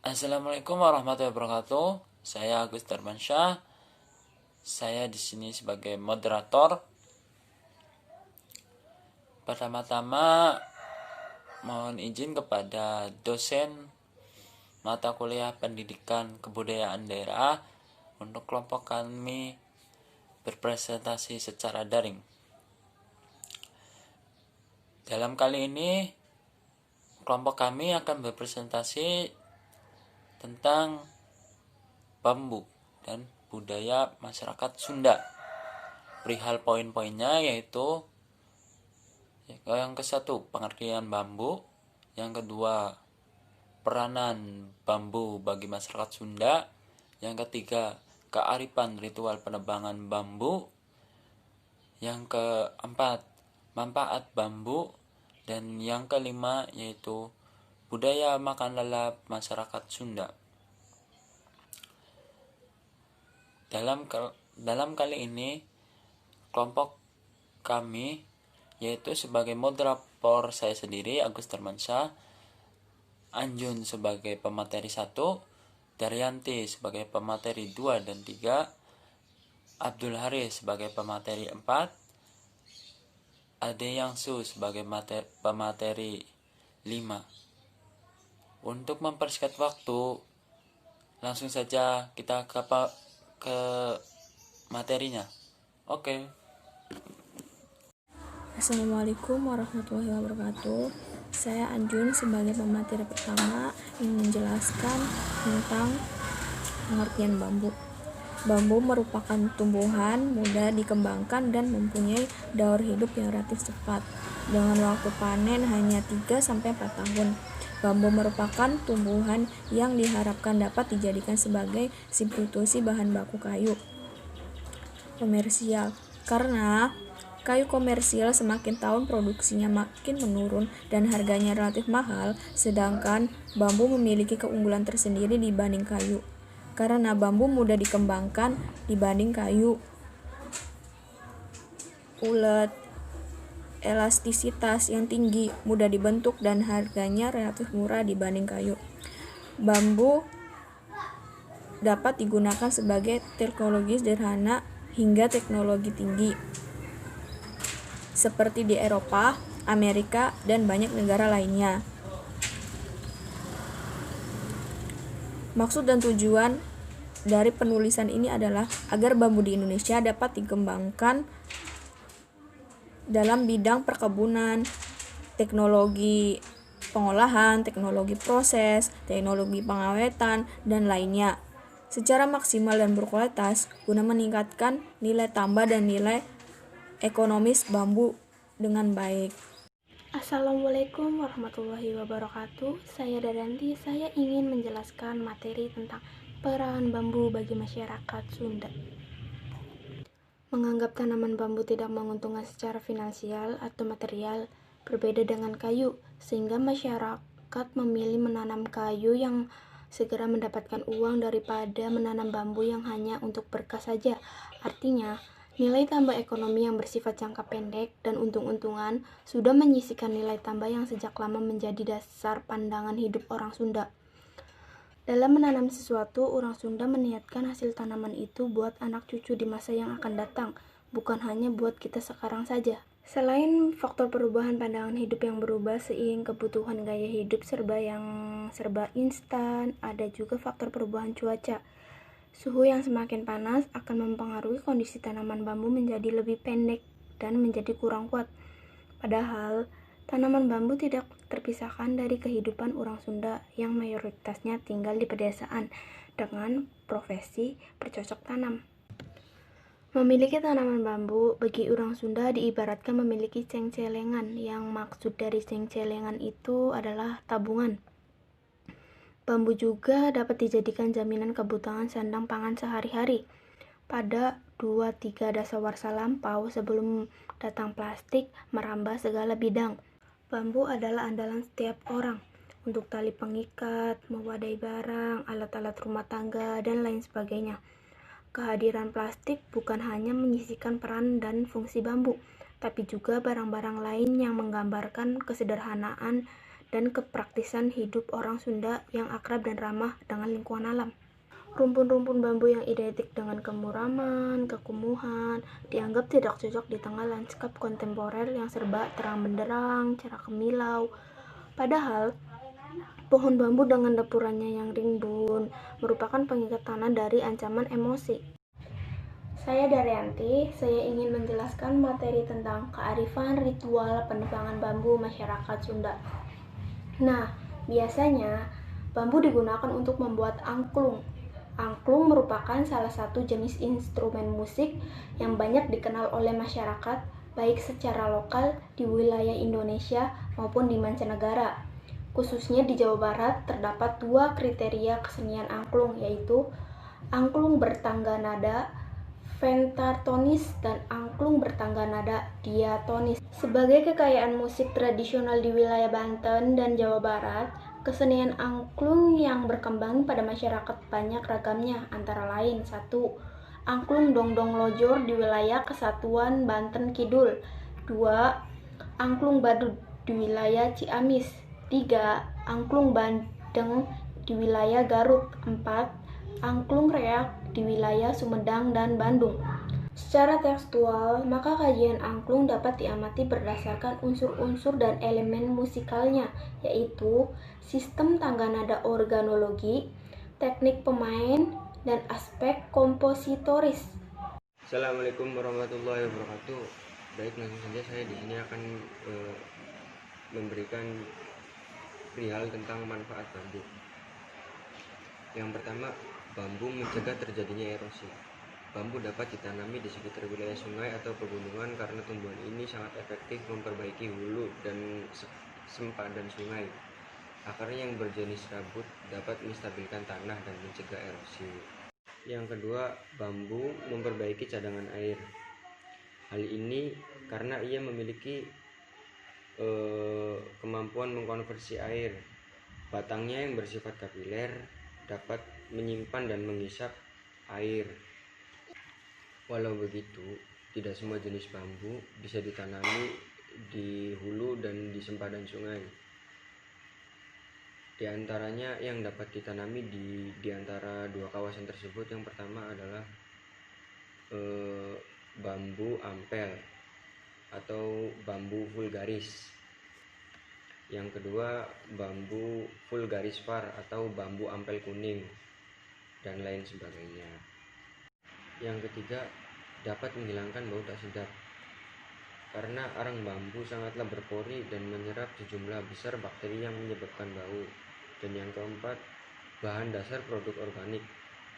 Assalamualaikum warahmatullahi wabarakatuh. Saya Agus Darmansyah. Saya di sini sebagai moderator. Pertama-tama mohon izin kepada dosen mata kuliah Pendidikan Kebudayaan Daerah untuk kelompok kami berpresentasi secara daring. Dalam kali ini kelompok kami akan berpresentasi tentang bambu dan budaya masyarakat Sunda. Perihal poin-poinnya yaitu yang ke-1 pengertian bambu, yang kedua peranan bambu bagi masyarakat Sunda, yang ketiga kearifan ritual penebangan bambu, yang keempat manfaat bambu, dan yang kelima yaitu budaya makan lalap masyarakat Sunda. Dalam kali ini kelompok kami yaitu sebagai moderator saya sendiri Agus Darmansyah, Anjun sebagai pemateri 1, Daryanti sebagai pemateri 2 dan 3, Abdul Haris sebagai pemateri 4, Ade Yangsu sebagai pemateri 5. Untuk mempersingkat waktu, langsung saja kita ke materinya. Oke. Assalamualaikum warahmatullahi wabarakatuh. Saya Anjun sebagai pemateri pertama ingin menjelaskan tentang pengertian bambu. Bambu merupakan tumbuhan mudah dikembangkan dan mempunyai daur hidup yang relatif cepat, dengan waktu panen hanya 3-4 tahun. Bambu merupakan tumbuhan yang diharapkan dapat dijadikan sebagai substitusi bahan baku kayu komersial, karena kayu komersial semakin tahun produksinya makin menurun dan harganya relatif mahal, sedangkan bambu memiliki keunggulan tersendiri dibanding kayu, karena bambu mudah dikembangkan dibanding kayu, ulet, elastisitas yang tinggi, mudah dibentuk, dan harganya relatif murah dibanding kayu. Bambu dapat digunakan sebagai teknologi sederhana hingga teknologi tinggi, seperti di Eropa, Amerika, dan banyak negara lainnya. Maksud dan tujuan dari penulisan ini adalah agar bambu di Indonesia dapat dikembangkan dalam bidang perkebunan, teknologi pengolahan, teknologi proses, teknologi pengawetan, dan lainnya secara maksimal dan berkualitas guna meningkatkan nilai tambah dan nilai ekonomis bambu dengan baik. Assalamualaikum warahmatullahi wabarakatuh. Saya Daryanti. Saya ingin menjelaskan materi tentang peran bambu bagi masyarakat Sunda. Menganggap tanaman bambu tidak menguntungkan secara finansial atau material, berbeda dengan kayu, sehingga masyarakat memilih menanam kayu yang segera mendapatkan uang daripada menanam bambu yang hanya untuk berkah saja. Artinya, nilai tambah ekonomi yang bersifat jangka pendek dan untung-untungan sudah menyisihkan nilai tambah yang sejak lama menjadi dasar pandangan hidup orang Sunda. Dalam menanam sesuatu, orang Sunda meniatkan hasil tanaman itu buat anak cucu di masa yang akan datang, bukan hanya buat kita sekarang saja. Selain faktor perubahan pandangan hidup yang berubah seiring kebutuhan gaya hidup serba instan, ada juga faktor perubahan cuaca. Suhu yang semakin panas akan mempengaruhi kondisi tanaman bambu menjadi lebih pendek dan menjadi kurang kuat. Padahal, tanaman bambu tidak terpisahkan dari kehidupan orang Sunda yang mayoritasnya tinggal di pedesaan dengan profesi bercocok tanam. Memiliki tanaman bambu bagi orang Sunda diibaratkan memiliki cengcelengan, yang maksud dari cengcelengan itu adalah tabungan. Bambu juga dapat dijadikan jaminan kebutuhan sandang pangan sehari-hari. Pada 2-3 dasawarsa lampau sebelum datang plastik merambah segala bidang, bambu adalah andalan setiap orang untuk tali pengikat, mewadai barang, alat-alat rumah tangga, dan lain sebagainya. Kehadiran plastik bukan hanya menyisihkan peran dan fungsi bambu, tapi juga barang-barang lain yang menggambarkan kesederhanaan dan kepraktisan hidup orang Sunda yang akrab dan ramah dengan lingkungan alam. Rumpun-rumpun bambu yang identik dengan kemuraman, kekumuhan, dianggap tidak cocok di tengah lanskap kontemporer yang serba terang benderang, cerah kemilau. Padahal, pohon bambu dengan dapurannya yang rimbun merupakan pengikat tanah dari ancaman emosi. Saya Daryanti, saya ingin menjelaskan materi tentang kearifan ritual penebangan bambu masyarakat Sunda. Nah, biasanya bambu digunakan untuk membuat angklung. Angklung merupakan salah satu jenis instrumen musik yang banyak dikenal oleh masyarakat, baik secara lokal di wilayah Indonesia maupun di mancanegara. Khususnya di Jawa Barat, terdapat 2 kriteria kesenian angklung, yaitu angklung bertangga nada pentatonis dan angklung bertangga nada diatonis. Sebagai kekayaan musik tradisional di wilayah Banten dan Jawa Barat, kesenian angklung yang berkembang pada masyarakat banyak ragamnya, antara lain 1. Angklung Dongdong Lojor di wilayah Kesatuan Banten Kidul. 2. Angklung Badut di wilayah Ciamis. 3. Angklung Bandeng di wilayah Garut. 4. Angklung Reak di wilayah Sumedang dan Bandung. Secara tekstual, maka kajian angklung dapat diamati berdasarkan unsur-unsur dan elemen musikalnya, yaitu sistem tangga nada organologi, teknik pemain, dan aspek kompositoris. Assalamualaikum warahmatullahi wabarakatuh. Baik, langsung saja saya di sini akan memberikan perihal tentang manfaat bambu. Yang pertama, bambu mencegah terjadinya erosi. Bambu dapat ditanami di sekitar wilayah sungai atau pegunungan karena tumbuhan ini sangat efektif memperbaiki hulu dan sempadan sungai. Akarnya yang berjenis rabut dapat menstabilkan tanah dan mencegah erosi. Yang kedua, bambu memperbaiki cadangan air. Hal ini karena ia memiliki kemampuan mengkonversi air. Batangnya yang bersifat kapiler dapat menyimpan dan menghisap air. Walau begitu, tidak semua jenis bambu bisa ditanami di hulu dan di sempadan sungai. Di antaranya yang dapat ditanami di antara 2 kawasan tersebut, yang pertama adalah bambu ampel atau bambu vulgaris. Yang kedua, bambu vulgarispar atau bambu ampel kuning, dan lain sebagainya. Yang ketiga, dapat menghilangkan bau tak sedap. Karena arang bambu sangatlah berpori dan menyerap sejumlah besar bakteri yang menyebabkan bau. Dan yang keempat, bahan dasar produk organik.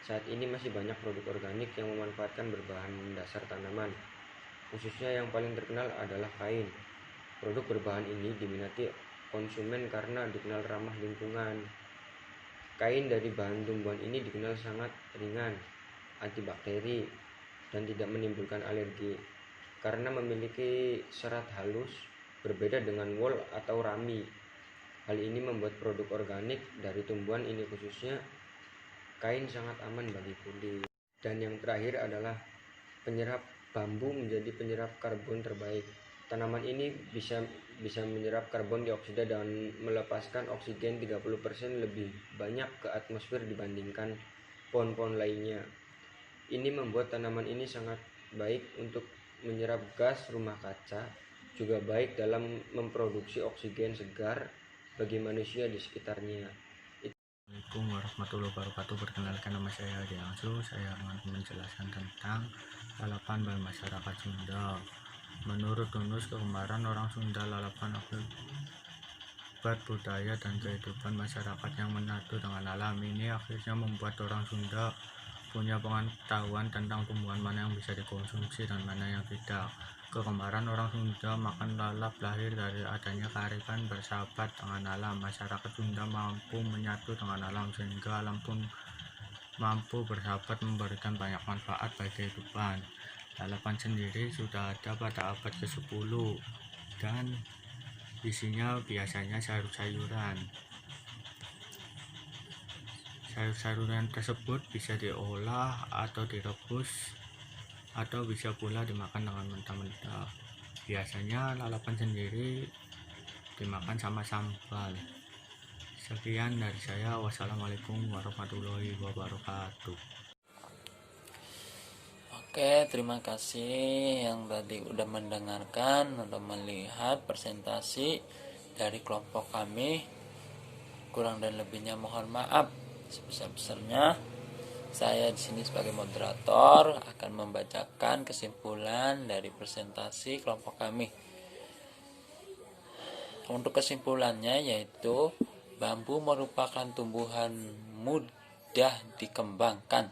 Saat ini masih banyak produk organik yang memanfaatkan berbahan dasar tanaman. Khususnya yang paling terkenal adalah kain. Produk berbahan ini diminati konsumen karena dikenal ramah lingkungan. Kain dari bahan tumbuhan ini dikenal sangat ringan, antibakteri, dan tidak menimbulkan alergi karena memiliki serat halus, berbeda dengan wol atau rami. Hal ini membuat produk organik dari tumbuhan ini, khususnya kain, sangat aman bagi kulit. Dan yang terakhir adalah penyerap. Bambu menjadi penyerap karbon terbaik. Tanaman ini bisa menyerap karbon dioksida dan melepaskan oksigen 30% lebih banyak ke atmosfer dibandingkan pohon-pohon lainnya. Ini membuat tanaman ini sangat baik untuk menyerap gas rumah kaca, juga baik dalam memproduksi oksigen segar bagi manusia di sekitarnya. Assalamualaikum warahmatullahi wabarakatuh. Perkenalkan, nama saya Adi Angsu. Saya akan menjelaskan tentang lalapan bagi masyarakat Sunda. Menurut Unus Kegemaran orang Sunda, lalapan akibat budaya dan kehidupan masyarakat yang menyatu dengan alam. Ini akhirnya membuat orang Sunda punya pengetahuan tentang tumbuhan mana yang bisa dikonsumsi dan mana yang tidak. Kegemaran orang Sunda makan lalap lahir dari adanya kearifan bersahabat dengan alam. Masyarakat Sunda mampu menyatu dengan alam sehingga alam pun mampu bersahabat memberikan banyak manfaat bagi kehidupan. Lalapan sendiri sudah ada pada abad ke-10 dan isinya biasanya sayur-sayuran. Sayur-sayuran tersebut bisa diolah atau direbus atau bisa pula dimakan dengan mentah-mentah. Biasanya lalapan sendiri dimakan sama sambal. Sekian dari saya. Wassalamualaikum warahmatullahi wabarakatuh. Oke, terima kasih yang tadi udah mendengarkan, udah melihat presentasi dari kelompok kami. Kurang dan lebihnya mohon maaf sebesar-besarnya. Saya di sini sebagai moderator akan membacakan kesimpulan dari presentasi kelompok kami. Untuk kesimpulannya yaitu bambu merupakan tumbuhan mudah dikembangkan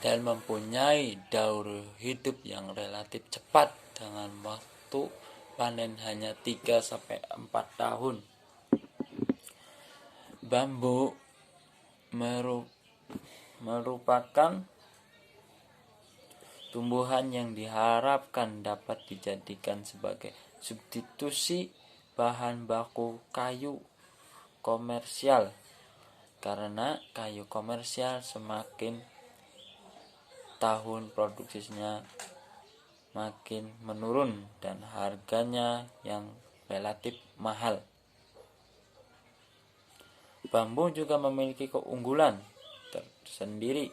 dan mempunyai daur hidup yang relatif cepat dengan waktu panen hanya 3-4 tahun. Bambu merupakan tumbuhan yang diharapkan dapat dijadikan sebagai substitusi bahan baku kayu komersial, karena kayu komersial semakin tahun produksinya makin menurun dan harganya yang relatif mahal. Bambu juga memiliki keunggulan tersendiri.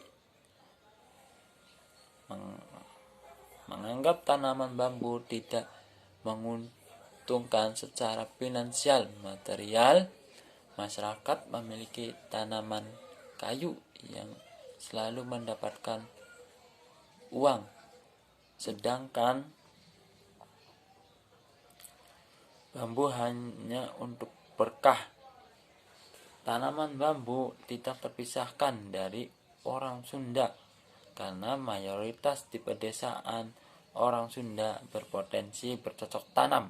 Menganggap tanaman bambu tidak menguntungkan secara finansial material, masyarakat memiliki tanaman kayu yang selalu mendapatkan uang, sedangkan bambu hanya untuk berkah. Tanaman bambu tidak terpisahkan dari orang Sunda, karena mayoritas di pedesaan orang Sunda berpotensi bercocok tanam.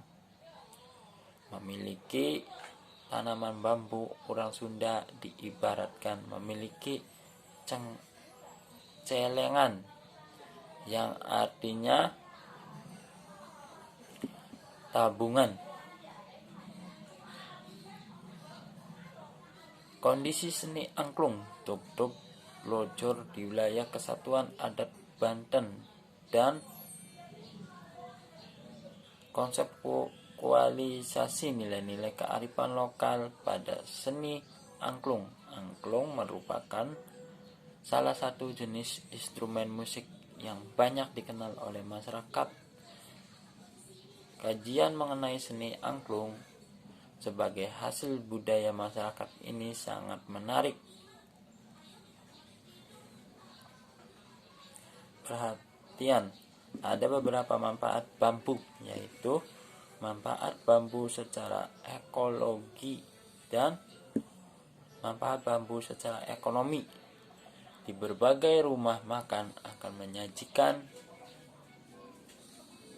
Memiliki tanaman bambu, orang Sunda diibaratkan memiliki celengan, yang artinya tabungan. Kondisi seni angklung Tuk-tuk Lojor di wilayah Kesatuan Adat Banten dan konseptualisasi nilai-nilai kearifan lokal pada seni angklung. Angklung merupakan salah satu jenis instrumen musik yang banyak dikenal oleh masyarakat. Kajian mengenai seni angklung sebagai hasil budaya masyarakat ini sangat menarik. Perhatian, ada beberapa manfaat bambu, yaitu manfaat bambu secara ekologi dan manfaat bambu secara ekonomi. Di berbagai rumah makan akan menyajikan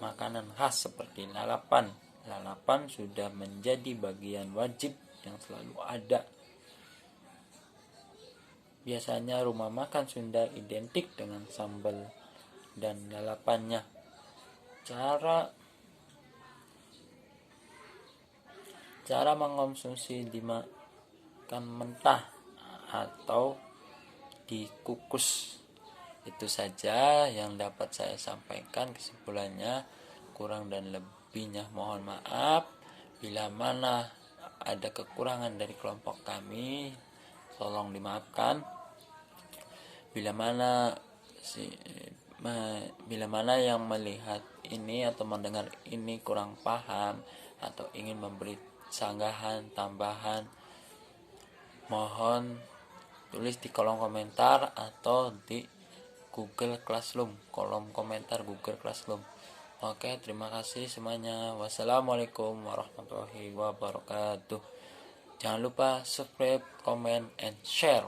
makanan khas seperti lalapan. Lalapan sudah menjadi bagian wajib yang selalu ada. Biasanya rumah makan Sunda identik dengan sambal dan lalapannya. Cara mengonsumsi dimakan mentah atau dikukus. Itu saja yang dapat saya sampaikan kesimpulannya. Kurang dan lebihnya mohon maaf. Bila mana ada kekurangan dari kelompok kami, tolong dimaafkan. Bila mana yang melihat ini atau mendengar ini kurang paham atau ingin memberi sanggahan tambahan, mohon tulis di kolom komentar atau di Google Classroom, kolom komentar Google Classroom. Oke, terima kasih semuanya. Wassalamualaikum warahmatullahi wabarakatuh. Jangan lupa subscribe, comment, and share.